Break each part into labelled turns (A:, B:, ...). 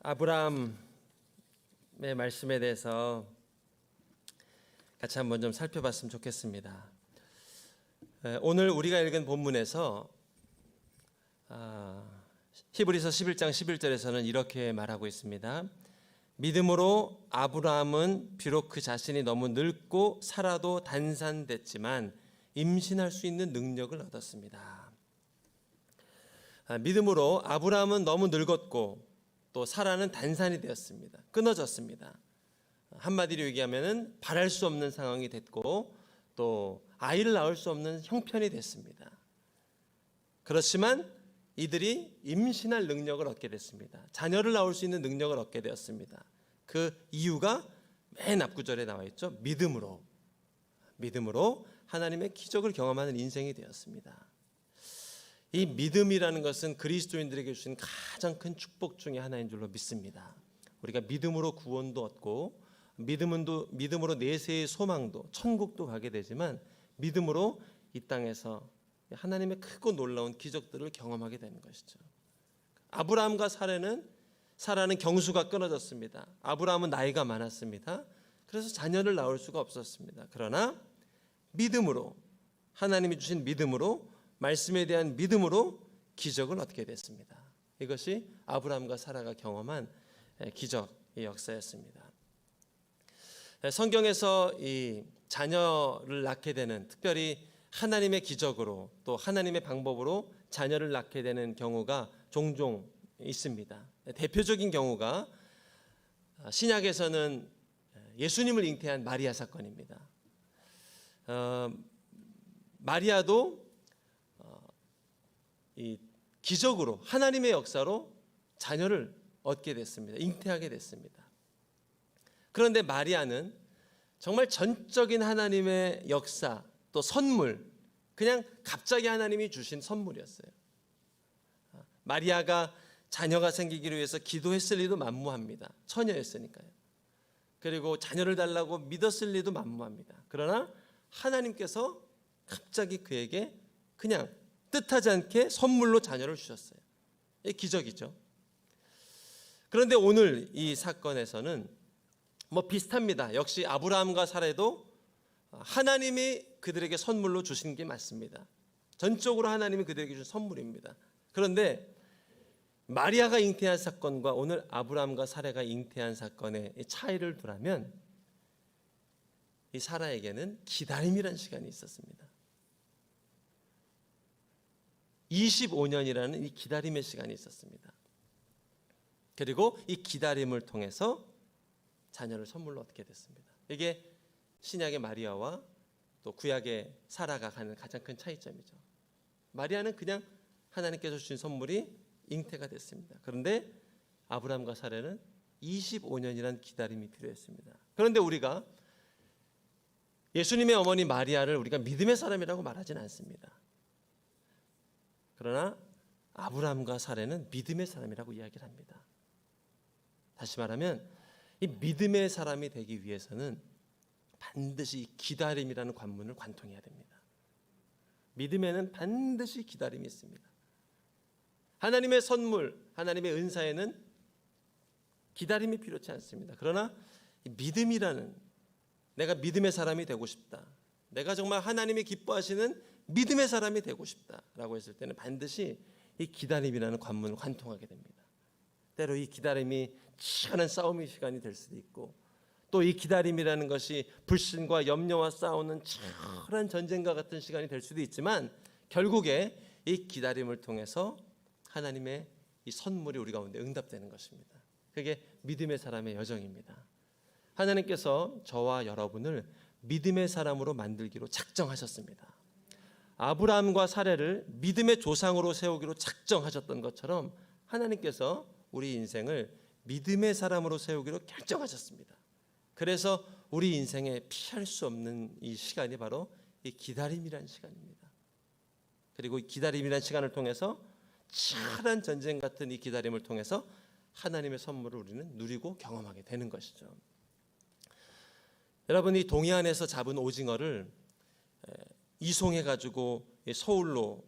A: 아브라함의 말씀에 대해서 같이 한번 좀 살펴봤으면 좋겠습니다. 오늘 우리가 읽은 본문에서 히브리서 11장 11절에서는 이렇게 말하고 있습니다. 믿음으로 아브라함은 비록 그 자신이 너무 늙고 살아도 단산됐지만 임신할 수 있는 능력을 얻었습니다. 믿음으로 아브라함은 너무 늙었고 또 사라는 단산이 되었습니다. 끊어졌습니다. 한마디로 얘기하면 바랄 수 없는 상황이 됐고 또 아이를 낳을 수 없는 형편이 됐습니다. 그렇지만 이들이 임신할 능력을 얻게 됐습니다. 자녀를 낳을 수 있는 능력을 얻게 되었습니다. 그 이유가 맨 앞구절에 나와 있죠. 믿음으로 하나님의 기적을 경험하는 인생이 되었습니다. 이 믿음이라는 것은 그리스도인들에게 주신 가장 큰 축복 중에 하나인 줄로 믿습니다. 우리가 믿음으로 구원도 얻고 믿음으로 내세의 소망도 천국도 가게 되지만 믿음으로 이 땅에서 하나님의 크고 놀라운 기적들을 경험하게 되는 것이죠. 아브라함과 사라는 경수가 끊어졌습니다. 아브라함은 나이가 많았습니다. 그래서 자녀를 낳을 수가 없었습니다. 그러나 믿음으로, 하나님이 주신 믿음으로, 말씀에 대한 믿음으로 기적을 얻게 됐습니다. 이것이 아브라함과 사라가 경험한 기적의 역사였습니다. 성경에서 이 자녀를 낳게 되는, 특별히 하나님의 기적으로 또 하나님의 방법으로 자녀를 낳게 되는 경우가 종종 있습니다. 대표적인 경우가 신약에서는 예수님을 잉태한 마리아 사건입니다. 마리아도 이 기적으로 하나님의 역사로 자녀를 얻게 됐습니다. 잉태하게 됐습니다. 그런데 마리아는 정말 전적인 하나님의 역사 또 선물, 그냥 갑자기 하나님이 주신 선물이었어요. 마리아가 자녀가 생기기를 위해서 기도했을 리도 만무합니다. 처녀였으니까요. 그리고 자녀를 달라고 믿었을 리도 만무합니다. 그러나 하나님께서 갑자기 그에게 그냥 뜻하지 않게 선물로 자녀를 주셨어요. 이게 기적이죠. 그런데 오늘 이 사건에서는 비슷합니다. 역시 아브라함과 사라도 하나님이 그들에게 선물로 주신 게 맞습니다. 전적으로 하나님이 그들에게 주신 선물입니다. 그런데 마리아가 잉태한 사건과 오늘 아브라함과 사라가 잉태한 사건의 차이를 두라면 이 사라에게는 기다림이라는 시간이 있었습니다. 25년이라는 이 기다림의 시간이 있었습니다. 그리고 이 기다림을 통해서 자녀를 선물로 얻게 됐습니다. 이게 신약의 마리아와 또 구약의 사라가 가는 가장 큰 차이점이죠. 마리아는 그냥 하나님께서 주신 선물이 잉태가 됐습니다. 그런데 아브라함과 사라는 25년이라는 기다림이 필요했습니다. 그런데 우리가 예수님의 어머니 마리아를 우리가 믿음의 사람이라고 말하지는 않습니다. 그러나 아브라함과 사라는 믿음의 사람이라고 이야기를 합니다. 다시 말하면 이 믿음의 사람이 되기 위해서는 반드시 기다림이라는 관문을 관통해야 됩니다. 믿음에는 반드시 기다림이 있습니다. 하나님의 선물, 하나님의 은사에는 기다림이 필요치 않습니다. 그러나 이 믿음이라는, 내가 믿음의 사람이 되고 싶다, 내가 정말 하나님이 기뻐하시는 믿음의 사람이 되고 싶다라고 했을 때는 반드시 이 기다림이라는 관문을 관통하게 됩니다. 때로 이 기다림이 치열한 싸움의 시간이 될 수도 있고 또 이 기다림이라는 것이 불신과 염려와 싸우는 치열한 전쟁과 같은 시간이 될 수도 있지만 결국에 이 기다림을 통해서 하나님의 이 선물이 우리 가운데 응답되는 것입니다. 그게 믿음의 사람의 여정입니다. 하나님께서 저와 여러분을 믿음의 사람으로 만들기로 작정하셨습니다. 아브라함과 사라를 믿음의 조상으로 세우기로 작정하셨던 것처럼 하나님께서 우리 인생을 믿음의 사람으로 세우기로 결정하셨습니다. 그래서 우리 인생에 피할 수 없는 이 시간이 바로 이 기다림이라는 시간입니다. 그리고 이 기다림이라는 시간을 통해서 치열한 전쟁 같은 이 기다림을 통해서 하나님의 선물을 우리는 누리고 경험하게 되는 것이죠. 여러분, 이 동해안에서 잡은 오징어를 이송해 가지고 서울로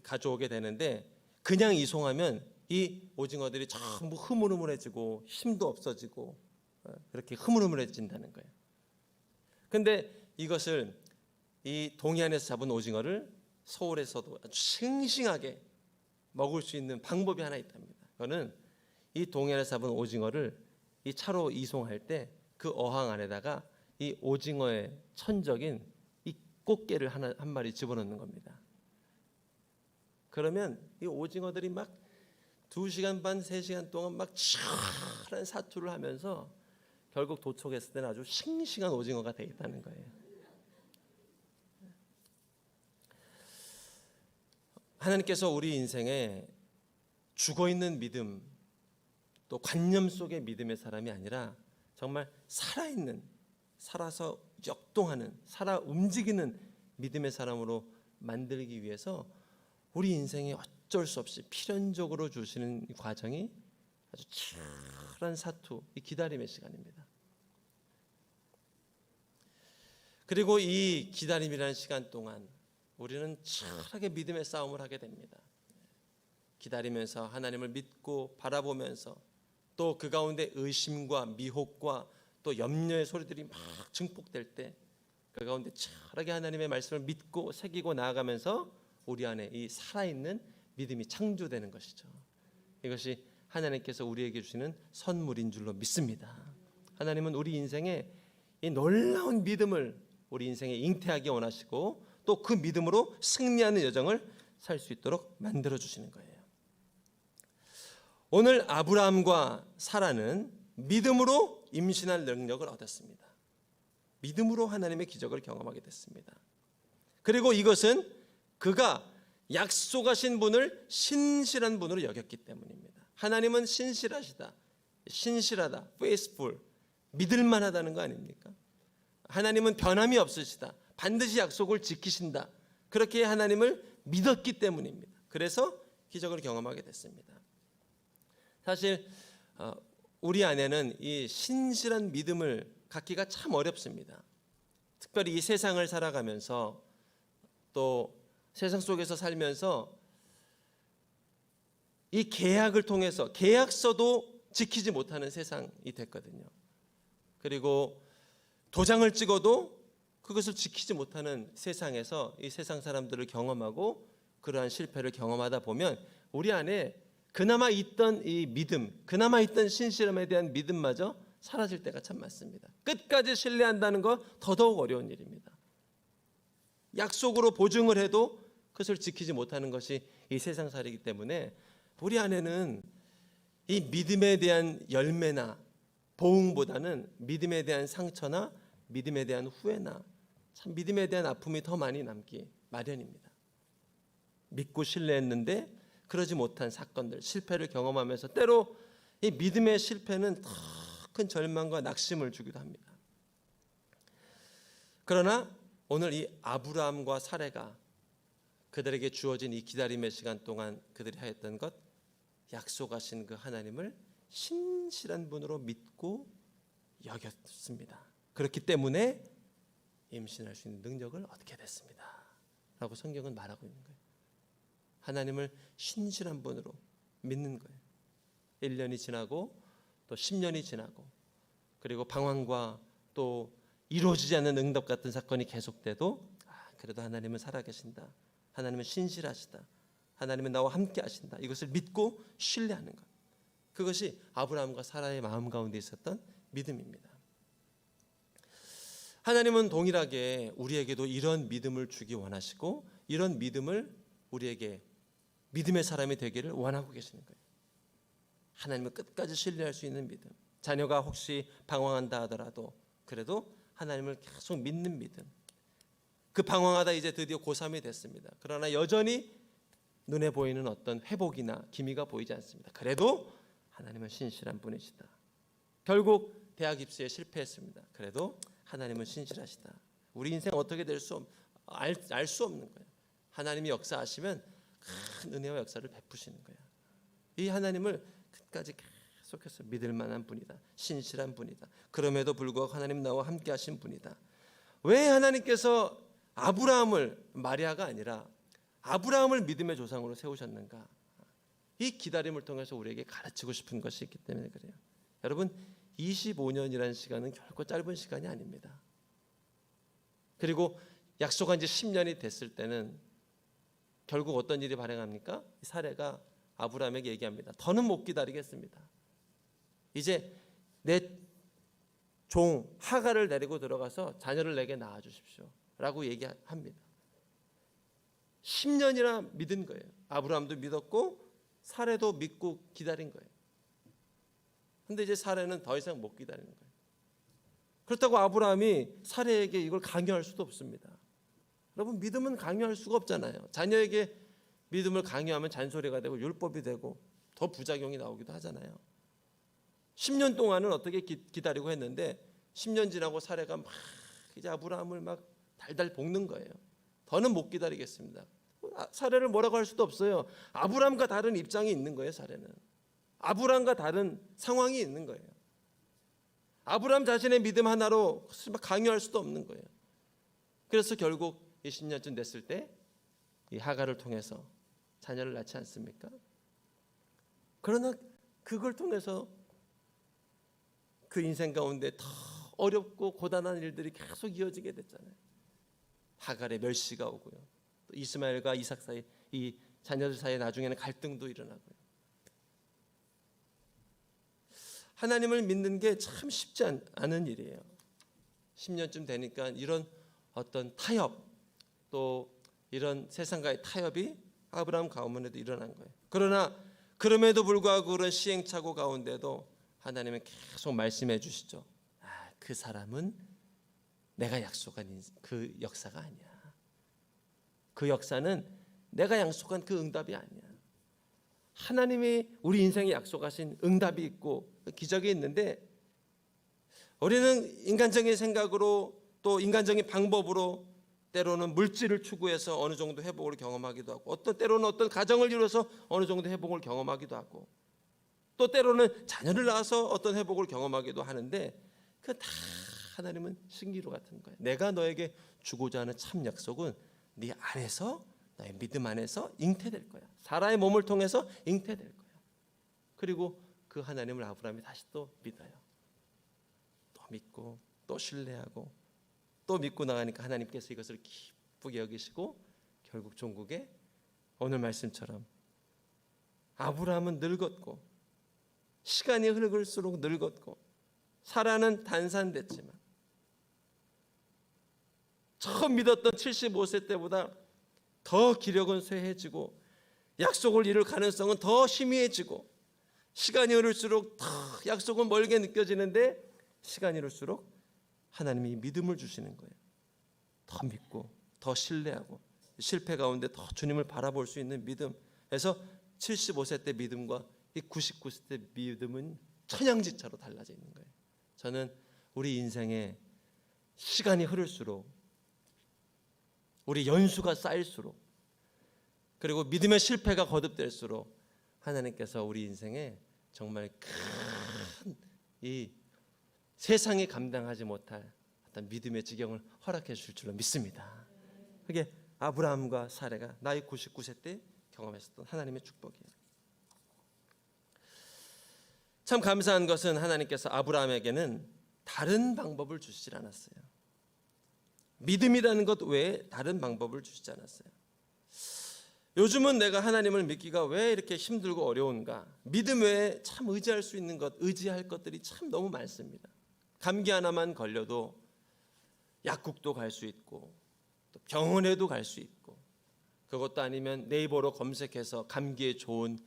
A: 가져오게 되는데 그냥 이송하면 이 오징어들이 전부 흐물흐물해지고 힘도 없어지고 그렇게 흐물흐물해진다는 거예요. 근데 이것을 이 동해안에서 잡은 오징어를 서울에서도 아주 싱싱하게 먹을 수 있는 방법이 하나 있답니다. 그거는 이 동해안에서 잡은 오징어를 이 차로 이송할 때 그 어항 안에다가 이 오징어의 천적인 이 꽃게를 한 마리 집어넣는 겁니다. 그러면 이 오징어들이 막 2시간 반, 3시간 동안 막 치열한 사투를 하면서 결국 도착했을 때는 아주 싱싱한 오징어가 되겠다는 거예요. 하나님께서 우리 인생에 죽어있는 믿음, 또 관념 속의 믿음의 사람이 아니라 정말 살아있는, 살아서 역동하는, 살아 움직이는 믿음의 사람으로 만들기 위해서 우리 인생에 어쩔 수 없이 필연적으로 주시는 이 과정이 아주 치열한 사투, 이 기다림의 시간입니다. 그리고 이 기다림이라는 시간 동안 우리는 치열하게 믿음의 싸움을 하게 됩니다. 기다리면서 하나님을 믿고 바라보면서 또 그 가운데 의심과 미혹과 또 염려의 소리들이 막 증폭될 때 그 가운데 치열하게 하나님의 말씀을 믿고 새기고 나아가면서 우리 안에 이 살아있는 믿음이 창조되는 것이죠. 이것이 하나님께서 우리에게 주시는 선물인 줄로 믿습니다. 하나님은 우리 인생에 이 놀라운 믿음을 우리 인생에 잉태하기 원하시고 또 그 믿음으로 승리하는 여정을 살 수 있도록 만들어 주시는 거예요. 오늘 아브라함과 사라는 믿음으로 임신할 능력을 얻었습니다. 믿음으로 하나님의 기적을 경험하게 됐습니다. 그리고 이것은 그가 약속하신 분을 신실한 분으로 여겼기 때문입니다. 하나님은 신실하시다, 신실하다, faithful, 믿을만하다는 거 아닙니까? 하나님은 변함이 없으시다, 반드시 약속을 지키신다. 그렇게 하나님을 믿었기 때문입니다. 그래서 기적을 경험하게 됐습니다. 사실 우리 안에는 이 신실한 믿음을 갖기가 참 어렵습니다. 특별히 이 세상을 살아가면서 또 세상 속에서 살면서 이 계약을 통해서 계약서도 지키지 못하는 세상이 됐거든요. 그리고 도장을 찍어도 그것을 지키지 못하는 세상에서 이 세상 사람들을 경험하고 그러한 실패를 경험하다 보면 우리 안에 그나마 있던 이 믿음, 그나마 있던 신실함에 대한 믿음마저 사라질 때가 참 많습니다. 끝까지 신뢰한다는 거 더더욱 어려운 일입니다. 약속으로 보증을 해도 그것을 지키지 못하는 것이 이 세상살이기 때문에 우리 안에는 이 믿음에 대한 열매나 보응보다는 믿음에 대한 상처나 믿음에 대한 후회나 참 믿음에 대한 아픔이 더 많이 남기 마련입니다. 믿고 신뢰했는데 그러지 못한 사건들, 실패를 경험하면서 때로 이 믿음의 실패는 더 큰 절망과 낙심을 주기도 합니다. 그러나 오늘 이 아브라함과 사레가 그들에게 주어진 이 기다림의 시간 동안 그들이 하였던 것, 약속하신 그 하나님을 신실한 분으로 믿고 여겼습니다. 그렇기 때문에 임신할 수 있는 능력을 얻게 됐습니다. 라고 성경은 말하고 있는 거예요. 하나님을 신실한 분으로 믿는 거예요. 1년이 지나고 또 10년이 지나고 그리고 방황과 또 이루어지지 않는 응답 같은 사건이 계속돼도 그래도 하나님은 살아계신다. 하나님은 신실하시다. 하나님은 나와 함께 하신다. 이것을 믿고 신뢰하는 것. 그것이 아브라함과 사라의 마음 가운데 있었던 믿음입니다. 하나님은 동일하게 우리에게도 이런 믿음을 주기 원하시고 이런 믿음을 우리에게 믿음의 사람이 되기를 원하고 계시는 거예요. 하나님을 끝까지 신뢰할 수 있는 믿음. 자녀가 혹시 방황한다 하더라도 그래도 하나님을 계속 믿는 믿음. 그 방황하다 이제 드디어 고3이 됐습니다. 그러나 여전히 눈에 보이는 어떤 회복이나 기미가 보이지 않습니다. 그래도 하나님은 신실한 분이시다. 결국 대학 입시에 실패했습니다. 그래도 하나님은 신실하시다. 우리 인생 어떻게 될 수 알 수 없는 거예요. 하나님이 역사하시면 큰 은혜와 역사를 베푸시는 거예요. 이 하나님을 끝까지 계속해서 믿을 만한 분이다. 신실한 분이다. 그럼에도 불구하고 하나님 나와 함께 하신 분이다. 왜 하나님께서 아브라함을 마리아가 아니라 아브라함을 믿음의 조상으로 세우셨는가? 이 기다림을 통해서 우리에게 가르치고 싶은 것이 있기 때문에 그래요. 여러분, 25년이라는 시간은 결코 짧은 시간이 아닙니다. 그리고 약속한 지 10년이 됐을 때는 결국 어떤 일이 발생합니까? 이 사례가 아브라함에게 얘기합니다. 더는 못 기다리겠습니다. 이제 내 종 하가를 데리고 들어가서 자녀를 내게 낳아 주십시오 라고 얘기합니다. 10년이나 믿은 거예요. 아브라함도 믿었고 사례도 믿고 기다린 거예요. 근데 이제 사례는 더 이상 못 기다리는 거예요. 그렇다고 아브라함이 사례에게 이걸 강요할 수도 없습니다. 여러분, 믿음은 강요할 수가 없잖아요. 자녀에게 믿음을 강요하면 잔소리가 되고 율법이 되고 더 부작용이 나오기도 하잖아요. 10년 동안은 어떻게 기다리고 했는데 10년 지나고 사례가 막 이제 아브라함을 막 달달 볶는 거예요. 더는 못 기다리겠습니다. 사례를 뭐라고 할 수도 없어요. 아브라함과 다른 입장이 있는 거예요. 사례는 아브라함과 다른 상황이 있는 거예요. 아브라함 자신의 믿음 하나로 강요할 수도 없는 거예요. 그래서 결국 20년쯤 됐을 때 이 하가를 통해서 자녀를 낳지 않습니까? 그러나 그걸 통해서 그 인생 가운데 더 어렵고 고단한 일들이 계속 이어지게 됐잖아요. 하갈의 멸시가 오고요. 또 이스마엘과 이삭 사이, 이 자녀들 사이에 나중에는 갈등도 일어나고요. 하나님을 믿는 게 참 쉽지 않은 일이에요. 10년쯤 되니까 이런 어떤 타협, 또 이런 세상과의 타협이 아브라함 가문에도 일어난 거예요. 그러나 그럼에도 불구하고 그런 시행착오 가운데도 하나님은 계속 말씀해 주시죠. 그 사람은 내가 약속한 그 역사가 아니야. 그 역사는 내가 약속한 그 응답이 아니야. 하나님이 우리 인생에 약속하신 응답이 있고 기적이 있는데 우리는 인간적인 생각으로 또 인간적인 방법으로 때로는 물질을 추구해서 어느 정도 회복을 경험하기도 하고 때로는 어떤 가정을 이루어서 어느 정도 회복을 경험하기도 하고 또 때로는 자녀를 낳아서 어떤 회복을 경험하기도 하는데 그 다 하나님은 신기루 같은 거예요. 내가 너에게 주고자 하는 참 약속은 네 안에서 너의 믿음 안에서 잉태될 거야. 사라의 몸을 통해서 잉태될 거야. 그리고 그 하나님을 아브라함이 다시 또 믿어요. 또 믿고 또 신뢰하고 또 믿고 나가니까 하나님께서 이것을 기쁘게 여기시고 결국 종국에 오늘 말씀처럼 아브라함은 늙었고 시간이 흐를수록 늙었고 사라는 단산됐지만 처음 믿었던 75세 때보다 더 기력은 쇠해지고 약속을 이룰 가능성은 더 희미해지고 시간이 흐를수록 더 약속은 멀게 느껴지는데 시간이 흐를수록 하나님이 믿음을 주시는 거예요. 더 믿고 더 신뢰하고 실패 가운데 더 주님을 바라볼 수 있는 믿음. 그래서 75세 때 믿음과 이 99세 때 믿음은 천양지차로 달라져 있는 거예요. 저는 우리 인생에 시간이 흐를수록 우리 연수가 쌓일수록 그리고 믿음의 실패가 거듭될수록 하나님께서 우리 인생에 정말 큰 이 세상이 감당하지 못할 어떤 믿음의 지경을 허락해 주실 줄로 믿습니다. 그게 아브라함과 사례가 나이 99세 때 경험했었던 하나님의 축복이에요. 참 감사한 것은 하나님께서 아브라함에게는 다른 방법을 주시지 않았어요. 믿음이라는 것 외에 다른 방법을 주시지 않았어요. 요즘은 내가 하나님을 믿기가 왜 이렇게 힘들고 어려운가? 믿음 외에 참 의지할 수 있는 것, 의지할 것들이 참 너무 많습니다. 감기 하나만 걸려도 약국도 갈 수 있고 또 병원에도 갈 수 있고 그것도 아니면 네이버로 검색해서 감기에 좋은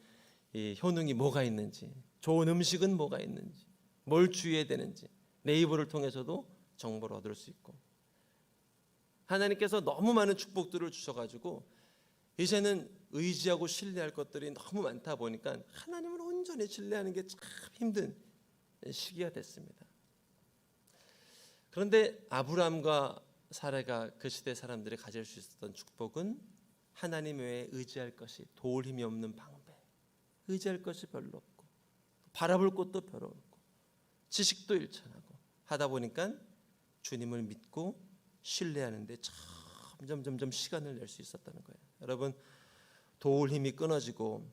A: 이 효능이 뭐가 있는지 좋은 음식은 뭐가 있는지 뭘 주의해야 되는지 네이버를 통해서도 정보를 얻을 수 있고 하나님께서 너무 많은 축복들을 주셔가지고 이제는 의지하고 신뢰할 것들이 너무 많다 보니까 하나님을 온전히 신뢰하는 게 참 힘든 시기가 됐습니다. 그런데 아브라함과 사라가 그 시대 사람들이 가질 수 있었던 축복은 하나님 외에 의지할 것이 도울 힘이 없는 방배, 의지할 것이 별로 없고 바라볼 곳도 별로 없고 지식도 일천하고 하다 보니까 주님을 믿고 신뢰하는데 점점 시간을 낼 수 있었다는 거예요. 여러분, 도울 힘이 끊어지고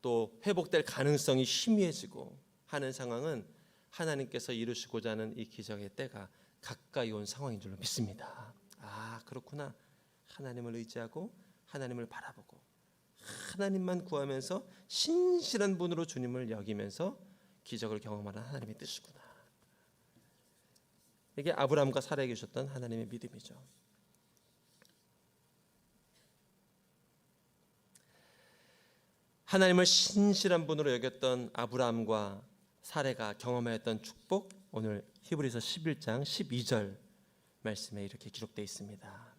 A: 또 회복될 가능성이 희미해지고 하는 상황은 하나님께서 이루시고자 하는 이 기적의 때가 가까이 온 상황인 줄로 믿습니다. 아, 그렇구나. 하나님을 의지하고 하나님을 바라보고 하나님만 구하면서 신실한 분으로 주님을 여기면서 기적을 경험하는 하나님의 뜻이구나. 이게 아브라함과 사라에게 주셨던 하나님의 믿음이죠. 하나님을 신실한 분으로 여겼던 아브라함과 사라가 경험하였던 축복, 오늘 히브리서 11장 12절 말씀에 이렇게 기록되어 있습니다.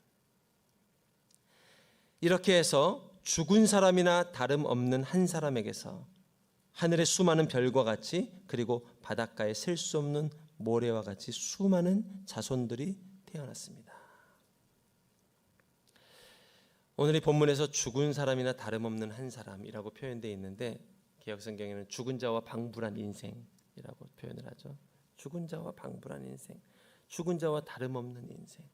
A: 이렇게 해서 죽은 사람이나 다름없는 한 사람에게서 하늘의 수많은 별과 같이 그리고 바닷가에 셀 수 없는 모래와 같이 수많은 자손들이 태어났습니다. 오늘 이 본문에서 죽은 사람이나 다름없는 한 사람이라고 표현되어 있는데 개역성경에는 죽은 자와 방불한 인생이라고 표현을 하죠. 죽은 자와 방불한 인생, 죽은 자와 다름없는 인생.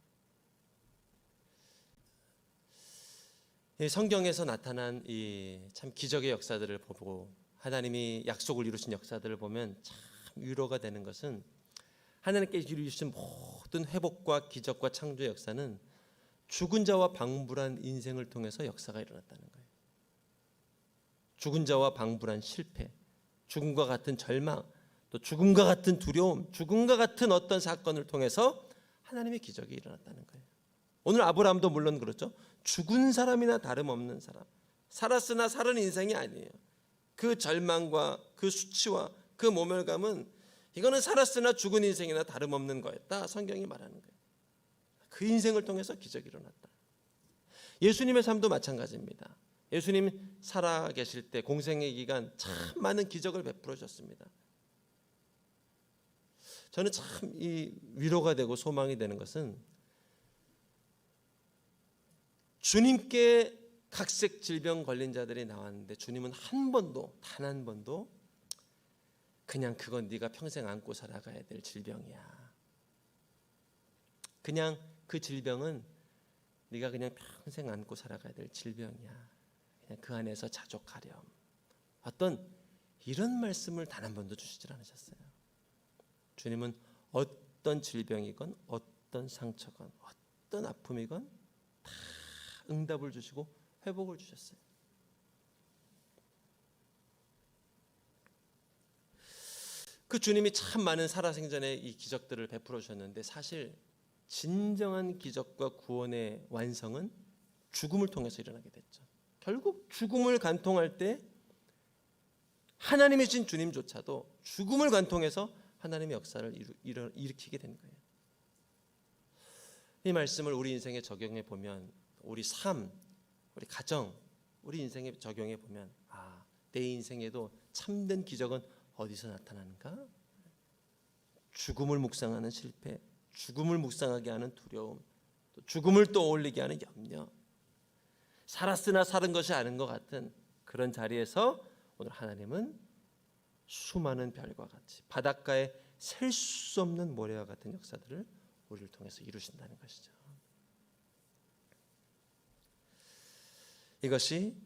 A: 성경에서 나타난 이 참 기적의 역사들을 보고 하나님이 약속을 이루신 역사들을 보면 참 위로가 되는 것은 하나님께 이루신 모든 회복과 기적과 창조의 역사는 죽은 자와 방불한 인생을 통해서 역사가 일어났다는 거예요. 죽은 자와 방불한 실패, 죽음과 같은 절망, 또 죽음과 같은 두려움, 죽음과 같은 어떤 사건을 통해서 하나님의 기적이 일어났다는 거예요. 오늘 아브라함도 물론 그렇죠. 죽은 사람이나 다름없는 사람, 살았으나 살은 인생이 아니에요. 그 절망과 그 수치와 그 모멸감은 이거는 살았으나 죽은 인생이나 다름없는 거였다. 성경이 말하는 거예요. 그 인생을 통해서 기적이 일어났다. 예수님의 삶도 마찬가지입니다. 예수님 살아 계실 때 공생의 기간 참 많은 기적을 베풀어 주셨습니다. 저는 참 이 위로가 되고 소망이 되는 것은 주님께 각색 질병 걸린 자들이 나왔는데 주님은 단 한 번도 그냥 그건 네가 평생 안고 살아가야 될 질병이야. 그냥 그 질병은 네가 그냥 평생 안고 살아가야 될 질병이야. 그냥 그 안에서 자족하렴. 어떤 이런 말씀을 단 한 번도 주시질 않으셨어요. 주님은 어떤 질병이건 어떤 상처건 어떤 아픔이건 다 응답을 주시고 회복을 주셨어요. 그 주님이 참 많은 살아생전에 이 기적들을 베풀어 주셨는데 사실 진정한 기적과 구원의 완성은 죽음을 통해서 일어나게 됐죠. 결국 죽음을 간통할 때 하나님이신 주님조차도 죽음을 간통해서 하나님의 역사를 일으키게 된 거예요. 이 말씀을 우리 인생에 적용해 보면 우리 삶, 우리 가정, 우리 인생에 적용해 보면 내 인생에도 참된 기적은 어디서 나타나는가? 죽음을 묵상하는 실패, 죽음을 묵상하게 하는 두려움, 또 죽음을 떠올리게 하는 염려, 살았으나 살은 것이 아닌 것 같은 그런 자리에서 오늘 하나님은 수많은 별과 같이 바닷가에 셀 수 없는 모래와 같은 역사들을 우리를 통해서 이루신다는 것이죠. 이것이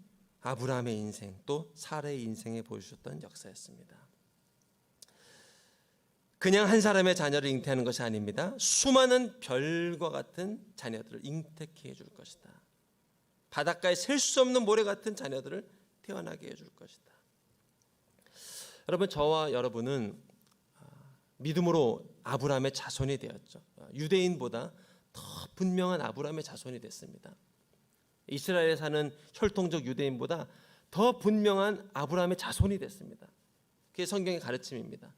A: 아브라함의 인생 또 사라의 인생에 보여주셨던 역사였습니다. 그냥 한 사람의 자녀를 잉태하는 것이 아닙니다. 수많은 별과 같은 자녀들을 잉태케 해줄 것이다. 바닷가에 셀 수 없는 모래 같은 자녀들을 태어나게 해줄 것이다. 여러분, 저와 여러분은 믿음으로 아브라함의 자손이 되었죠. 유대인보다 더 분명한 아브라함의 자손이 됐습니다. 이스라엘에 사는 혈통적 유대인보다 더 분명한 아브라함의 자손이 됐습니다. 그게 성경의 가르침입니다.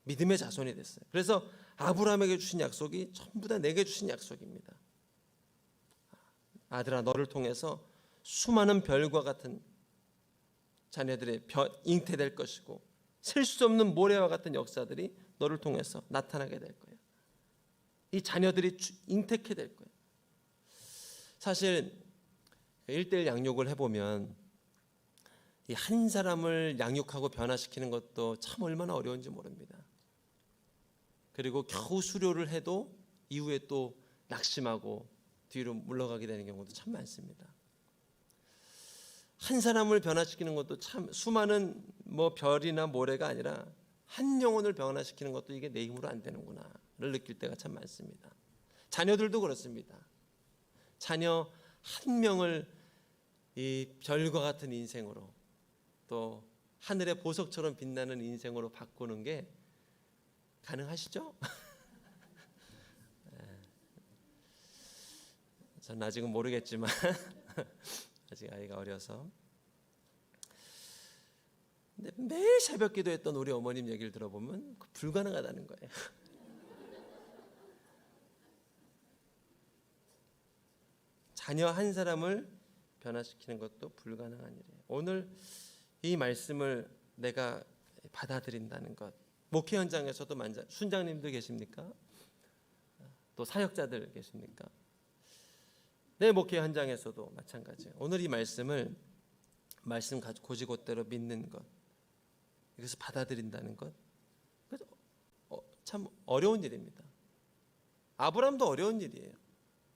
A: 믿음의 자손이 됐어요. 그래서 아브라함에게 주신 약속이 전부 다 내게 주신 약속입니다. 아들아, 너를 통해서 수많은 별과 같은 자녀들의 잉태될 것이고 셀 수 없는 모래와 같은 역사들이 너를 통해서 나타나게 될 거예요. 이 자녀들이 잉태케 될 거예요. 사실 1:1 양육을 해보면 이 한 사람을 양육하고 변화시키는 것도 참 얼마나 어려운지 모릅니다. 그리고 겨우 수료를 해도 이후에 또 낙심하고 뒤로 물러가게 되는 경우도 참 많습니다. 한 사람을 변화시키는 것도 참 수많은 뭐 별이나 모래가 아니라 한 영혼을 변화시키는 것도 이게 내 힘으로 안 되는구나를 느낄 때가 참 많습니다. 자녀들도 그렇습니다. 자녀 한 명을 이 별과 같은 인생으로 또 하늘의 보석처럼 빛나는 인생으로 바꾸는 게 가능하시죠? 전 아직은 모르겠지만 아직 아이가 어려서. 근데 매일 새벽 기도했던 우리 어머님 얘기를 들어보면 불가능하다는 거예요. 자녀 한 사람을 변화시키는 것도 불가능한 일이에요. 오늘 이 말씀을 내가 받아들인다는 것, 목회 현장에서도 순장님들 계십니까? 또 사역자들 계십니까? 내 목회 현장에서도 마찬가지예요. 오늘 이 말씀을 말씀 고지고대로 믿는 것, 이것을 받아들인다는 것, 참 어려운 일입니다. 아브라함도 어려운 일이에요.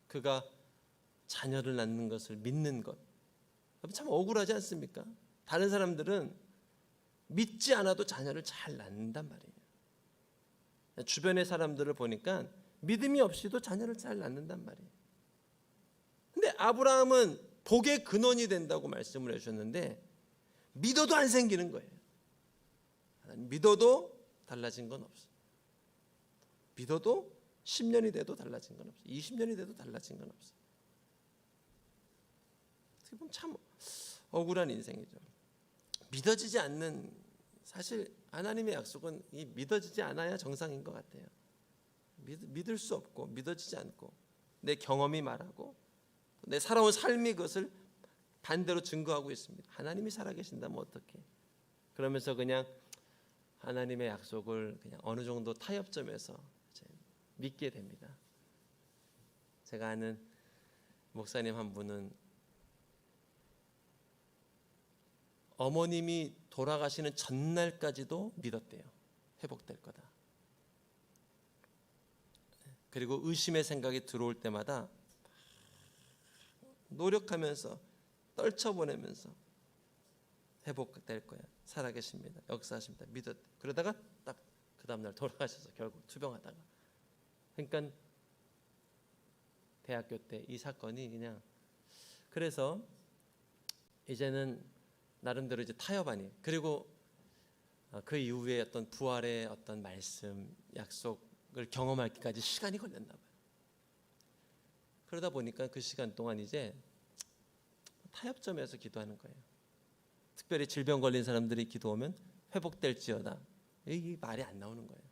A: 그가 자녀를 낳는 것을 믿는 것, 참 억울하지 않습니까? 다른 사람들은 믿지 않아도 자녀를 잘 낳는단 말이에요. 주변의 사람들을 보니까 믿음이 없이도 자녀를 잘 낳는단 말이에요. 근데 아브라함은 복의 근원이 된다고 말씀을 해주셨는데 믿어도 안 생기는 거예요. 믿어도 달라진 건 없어요. 믿어도 10년이 돼도 달라진 건 없어요. 20년이 돼도 달라진 건 없어요. 어떻게 보면 참 억울한 인생이죠. 믿어지지 않는, 사실 하나님의 약속은 이 믿어지지 않아야 정상인 것 같아요. 믿을 수 없고 믿어지지 않고 내 경험이 말하고 내 살아온 삶이 그것을 반대로 증거하고 있습니다. 하나님이 살아계신다면 어떻게? 그러면서 그냥 하나님의 약속을 그냥 어느 정도 타협점에서 이제 믿게 됩니다. 제가 아는 목사님 한 분은 어머님이 돌아가시는 전날까지도 믿었대요. 회복될 거다. 그리고 의심의 생각이 들어올 때마다 노력하면서 떨쳐보내면서 회복될 거야. 살아계십니다. 역사하십니다. 믿었. 그러다가 딱 그 다음날 돌아가셔서 결국 투병하다가. 그러니까 대학교 때 이 사건이 그냥, 그래서 이제는 나름대로 이제 타협하니, 그리고 그 이후에 어떤 부활의 어떤 말씀, 약속을 경험하기까지 시간이 걸렸나 봐요. 그러다 보니까 그 시간 동안 이제 타협점에서 기도하는 거예요. 특별히 질병 걸린 사람들이 기도하면 회복될지어다, 이 말이 안 나오는 거예요.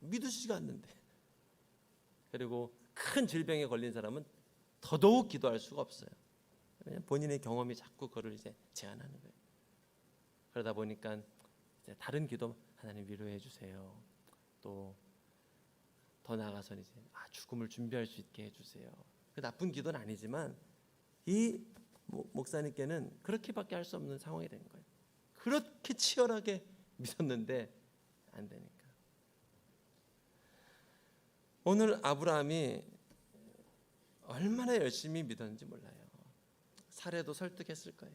A: 믿으시지가 않는데. 그리고 큰 질병에 걸린 사람은 더더욱 기도할 수가 없어요. 왜냐하면 본인의 경험이 자꾸 그걸 이제 제한하는 거예요. 그러다 보니까 이제 다른 기도, 하나님 위로해 주세요. 또 더 나아가서는 이제 죽음을 준비할 수 있게 해주세요. 그 나쁜 기도는 아니지만 이 목사님께는 그렇게밖에 할 수 없는 상황이 된 거예요. 그렇게 치열하게 믿었는데 안 되니까. 오늘 아브라함이 얼마나 열심히 믿었는지 몰라요. 사례도 설득했을 거예요.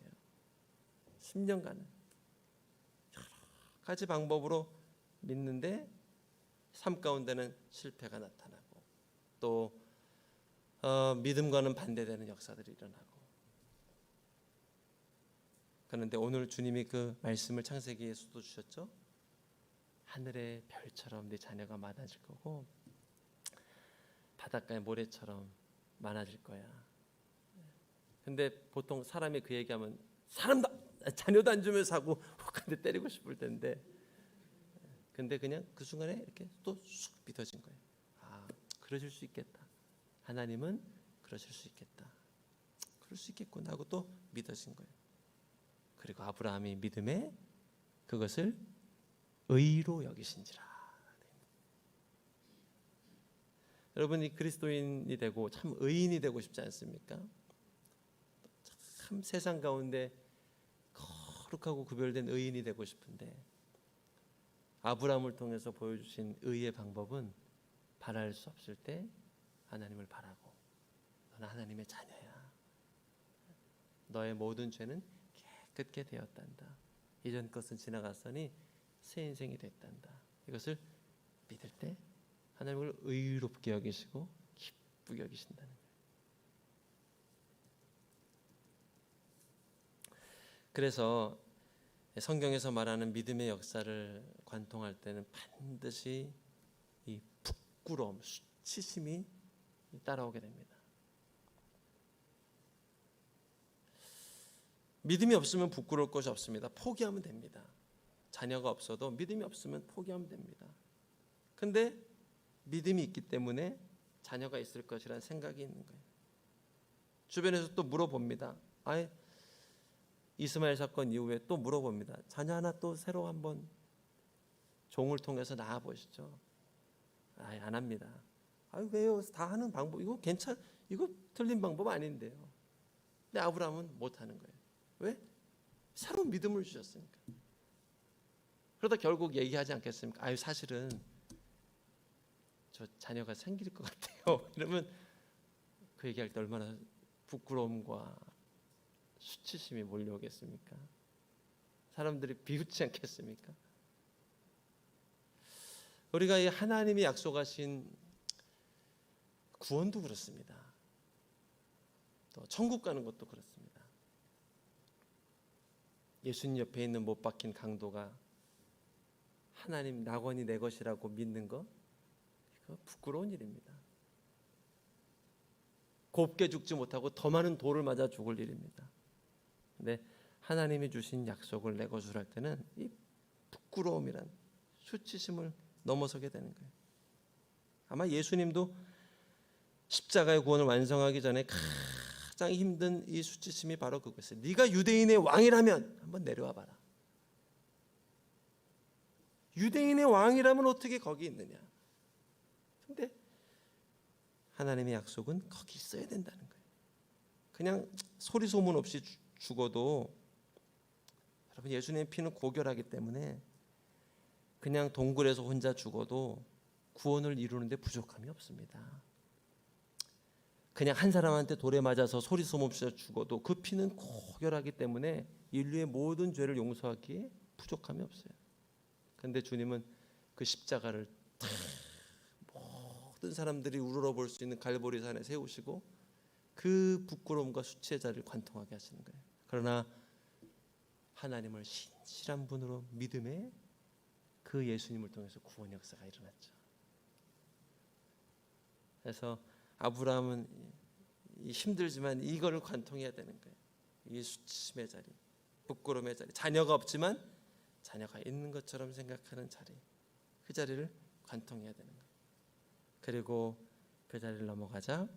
A: 10년간은 여러 가지 방법으로 믿는데 삶 가운데는 실패가 나타나고 또 믿음과는 반대되는 역사들이 일어나고. 그런데 오늘 주님이 그 말씀을 창세기에서도 주셨죠. 하늘의 별처럼 네 자녀가 많아질 거고 바닷가의 모래처럼 많아질 거야. 근데 보통 사람이 그 얘기하면 사람도 자녀도 안 주면 사고 혹한데 때리고 싶을 텐데, 근데 그냥 그 순간에 이렇게 또 쑥 믿어진 거예요. 그러실 수 있겠다. 하나님은 그러실 수 있겠다. 그럴 수 있겠구나 하고 또 믿어진 거예요. 그리고 아브라함이 믿음에 그것을 의로 여기신지라. 여러분이 그리스도인이 되고 참 의인이 되고 싶지 않습니까? 참 세상 가운데 거룩하고 구별된 의인이 되고 싶은데 아브라함을 통해서 보여주신 의의 방법은 바랄 수 없을 때 하나님을 바라고 너는 하나님의 자녀야. 너의 모든 죄는 깨끗게 되었단다. 이전 것은 지나갔으니 새 인생이 됐단다. 이것을 믿을 때 하나님을 의롭게 여기시고 기쁘게 여기신다는 거예요. 그래서 성경에서 말하는 믿음의 역사를 관통할 때는 반드시 이 부끄러움, 수치심이 따라오게 됩니다. 믿음이 없으면 부끄러울 것이 없습니다. 포기하면 됩니다. 자녀가 없어도 믿음이 없으면 포기하면 됩니다. 근데 믿음이 있기 때문에 자녀가 있을 것이라는 생각이 있는 거예요. 주변에서 또 물어봅니다. 아예 이스마엘 사건 이후에 또 물어봅니다. 자녀 하나 또 새로 한번 종을 통해서 낳아 보시죠. 아예 안 합니다. 아유 왜요? 다 하는 방법 이거 이거 틀린 방법 아닌데요. 근데 아브라함은 못 하는 거예요. 왜? 새로운 믿음을 주셨으니까. 그러다 결국 얘기하지 않겠습니까? 아유 사실은 저 자녀가 생길 것 같아요. 이러면 그 얘기할 때 얼마나 부끄러움과 수치심이 몰려오겠습니까? 사람들이 비웃지 않겠습니까? 우리가 이 하나님이 약속하신 구원도 그렇습니다. 또 천국 가는 것도 그렇습니다. 예수님 옆에 있는 못 박힌 강도가 하나님 낙원이 내 것이라고 믿는 거 이거 부끄러운 일입니다. 곱게 죽지 못하고 더 많은 돌을 맞아 죽을 일입니다. 근데 하나님이 주신 약속을 내거주할 때는 이 부끄러움이란 수치심을 넘어서게 되는 거예요. 아마 예수님도 십자가의 구원을 완성하기 전에 가장 힘든 이 수치심이 바로 그거였어요. 네가 유대인의 왕이라면 한번 내려와 봐라. 유대인의 왕이라면 어떻게 거기 있느냐. 근데 하나님의 약속은 거기 있어야 된다는 거예요. 그냥 소리 소문 없이 죽어도 여러분 예수님의 피는 고결하기 때문에 그냥 동굴에서 혼자 죽어도 구원을 이루는데 부족함이 없습니다. 그냥 한 사람한테 돌에 맞아서 소리 소문 없이 죽어도 그 피는 고결하기 때문에 인류의 모든 죄를 용서하기에 부족함이 없어요. 그런데 주님은 그 십자가를 모든 사람들이 우러러볼 수 있는 갈보리 산에 세우시고 그 부끄러움과 수치의 자리를 관통하게 하시는 거예요. 그러나 하나님을 신실한 분으로 믿음에 그 예수님을 통해서 구원 역사가 일어났죠. 그래서 아브라함은 힘들지만 이거를 관통해야 되는 거예요. 이 수치심의 자리, 부끄러움의 자리, 자녀가 없지만 자녀가 있는 것처럼 생각하는 자리, 그 자리를 관통해야 되는 거예요. 그리고 그 자리를 넘어가자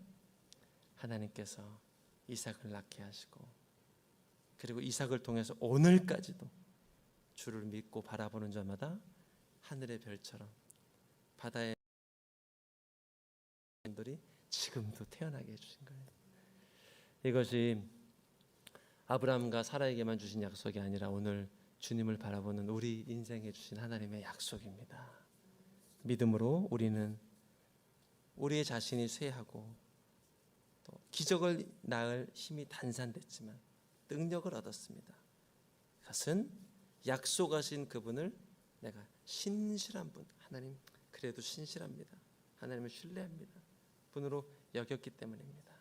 A: 하나님께서 이삭을 낳게 하시고 그리고 이삭을 통해서 오늘까지도 주를 믿고 바라보는 자마다 하늘의 별처럼 바다의 분들이 지금도 태어나게 해주신 거예요. 이것이 아브라함과 사라에게만 주신 약속이 아니라 오늘 주님을 바라보는 우리 인생에 주신 하나님의 약속입니다. 믿음으로 우리는 우리의 자신이 쇠하고 또 기적을 낳을 힘이 단산됐지만 능력을 얻었습니다. 그것은 약속하신 그분을 내가 신실한 분, 하나님 그래도 신실합니다. 하나님을 신뢰합니다. 분으로 여겼기 때문입니다.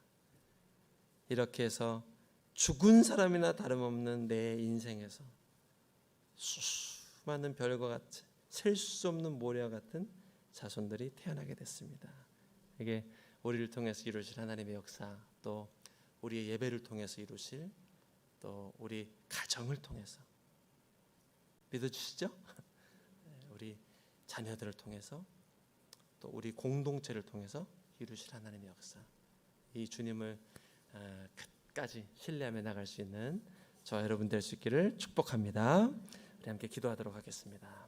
A: 이렇게 해서 죽은 사람이나 다름없는 내 인생에서 수많은 별과 같이 셀 수 없는 모래와 같은 자손들이 태어나게 됐습니다. 이게 우리를 통해서 이루실 하나님의 역사, 또 우리의 예배를 통해서 이루실, 또 우리 가정을 통해서 믿어주시죠? 우리 자녀들을 통해서 또 우리 공동체를 통해서 이루실 하나님의 역사, 이 주님을 끝까지 신뢰하며 나갈 수 있는 저와 여러분 될 수 있기를 축복합니다. 우리 함께 기도하도록 하겠습니다.